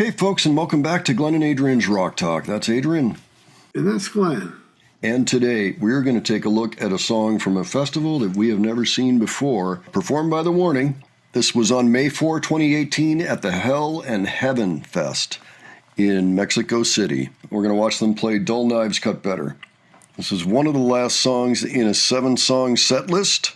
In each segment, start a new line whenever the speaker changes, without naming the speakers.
Hey folks, and welcome back to Glenn and Adrian's Rock Talk. That's Adrian.
And that's Glenn.
And today we're going to take a look at a song from a festival that we have never seen before, performed by The Warning. This was on May 4, 2018 at the Hell and Heaven Fest in Mexico City. We're going to watch them play Dull Knives Cut Better. This is one of the last songs in a 7-song set list.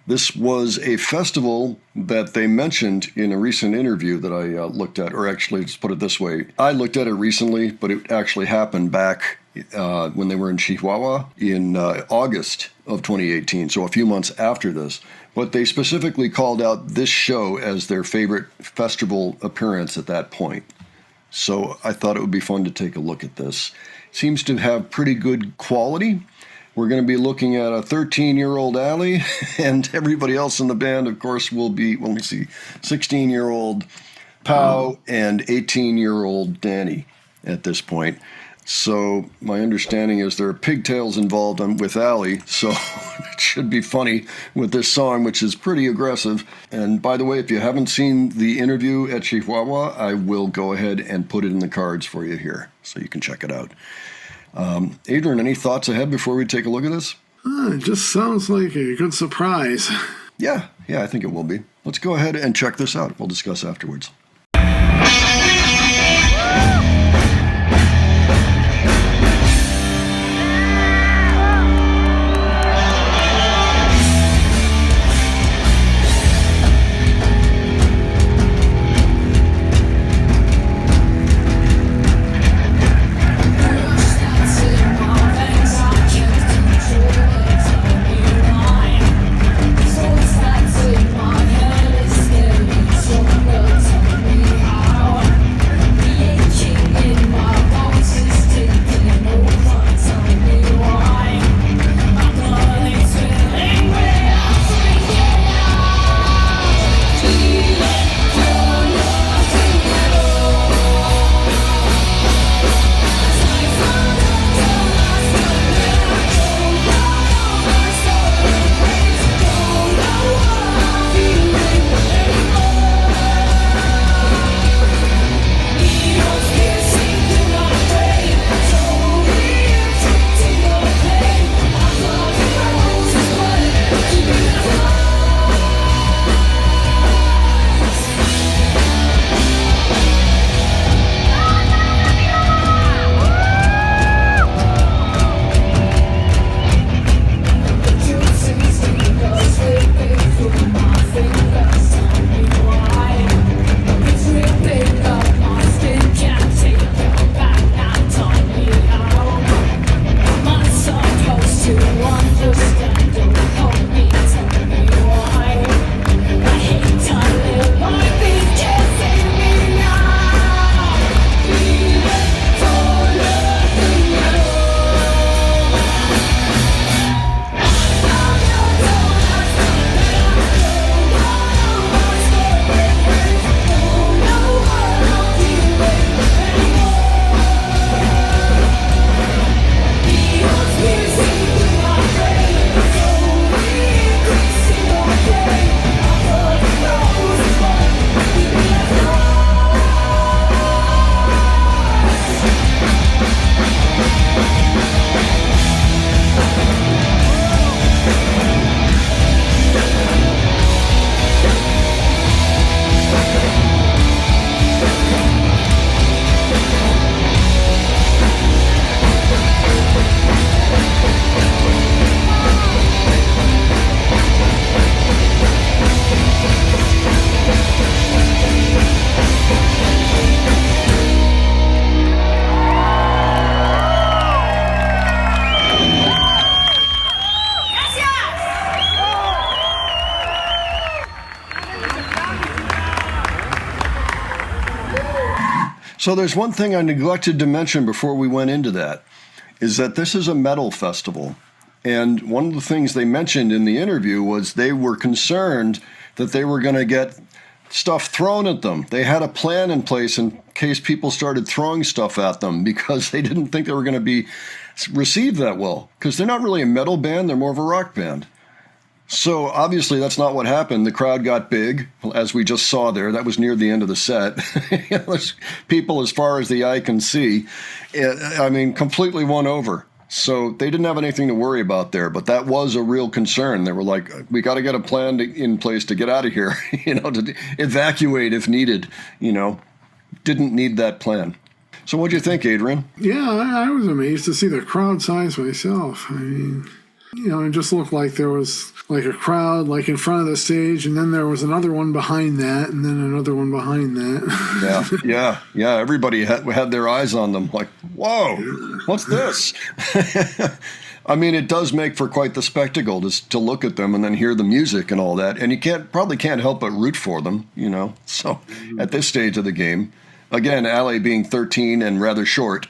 This was a festival that they mentioned in a recent interview that I looked at, or actually, let's put it this way. I looked at it recently, but it actually happened back when they were in Chihuahua in August of 2018, so a few months after this. But they specifically called out this show as their favorite festival appearance at that point. So I thought it would be fun to take a look at this. Seems to have pretty good quality. We're going to be looking at a 13-year-old Ali, and everybody else in the band, of course, will be, 16-year-old Pau and 18-year-old Danny at this point. So my understanding is there are pigtails involved with Ali, so it should be funny with this song, which is pretty aggressive. And by the way, if you haven't seen the interview at Chihuahua, I will go ahead and put it in the cards for you here, so you can check it out. Adrian, any thoughts ahead before we take a look at this?
It just sounds like a good surprise.
Yeah, I think it will be. Let's go ahead and check this out. We'll discuss afterwards. So there's one thing I neglected to mention before we went into that, is that this is a metal festival. And one of the things they mentioned in the interview was they were concerned that they were going to get stuff thrown at them. They had a plan in place in case people started throwing stuff at them because they didn't think they were going to be received that well. Because they're not really a metal band, they're more of a rock band. So obviously that's not what happened. The crowd got big, as we just saw there. That was near the end of the set. There's people as far as the eye can see. I mean, completely won over. So they didn't have anything to worry about there, but that was a real concern. They were like, we got to get a plan in place to get out of here, to evacuate if needed, didn't need that plan. So what'd you think, Adrian?
Yeah, I was amazed to see the crowd size myself. I mean, it just looked like there was like a crowd like in front of the stage, and then there was another one behind that, and then another one behind that.
Yeah. Everybody had their eyes on them like, whoa, what's this? I mean, it does make for quite the spectacle to look at them and then hear the music and all that. And you probably can't help but root for them, So at this stage of the game, again, Ale being 13 and rather short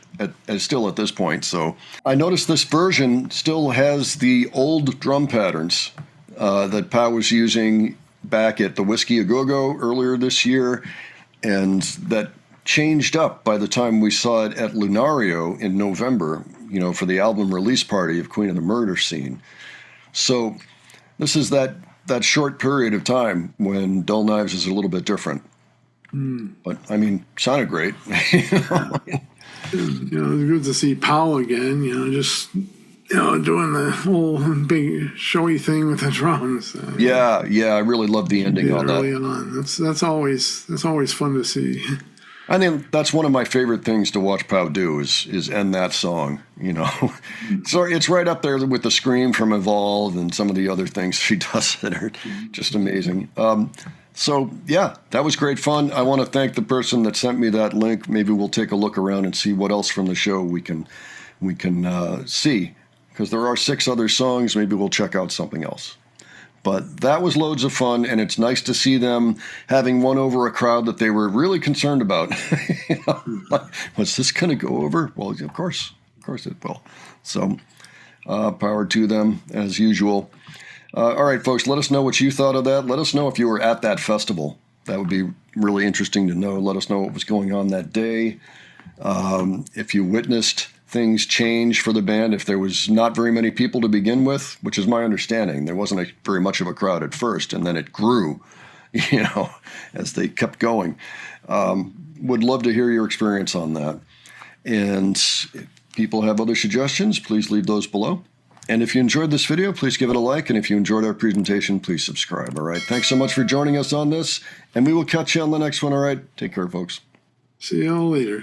still at this point. So I noticed this version still has the old drum patterns that Pau was using back at the Whiskey A Go-Go earlier this year, and that changed up by the time we saw it at Lunario in November, for the album release party of Queen of the Murder Scene. So this is that short period of time when Dull Knives is a little bit different. But, I mean, sounded great.
It was good to see Paul again, just, doing the whole big showy thing with the drums.
Yeah, I really love the ending on that.
Early on. That's always fun to see.
I think that's one of my favorite things to watch Pau do is end that song, So it's right up there with the scream from Evolve and some of the other things she does that are just amazing. So, yeah, that was great fun. I want to thank the person that sent me that link. Maybe we'll take a look around and see what else from the show we can see, because there are 6 other songs. Maybe we'll check out something else. But that was loads of fun, and it's nice to see them having won over a crowd that they were really concerned about. Was this going to go over? Well, of course it will. So, power to them, as usual. All right, folks, let us know what you thought of that. Let us know if you were at that festival. That would be really interesting to know. Let us know what was going on that day. If you witnessed things change for the band, if there was not very many people to begin with, which is my understanding. There wasn't very much of a crowd at first, and then it grew, as they kept going. Would love to hear your experience on that. And if people have other suggestions, please leave those below. And if you enjoyed this video, please give it a like. And if you enjoyed our presentation, please subscribe. All right. Thanks so much for joining us on this. And we will catch you on the next one. All right. Take care, folks.
See y'all later.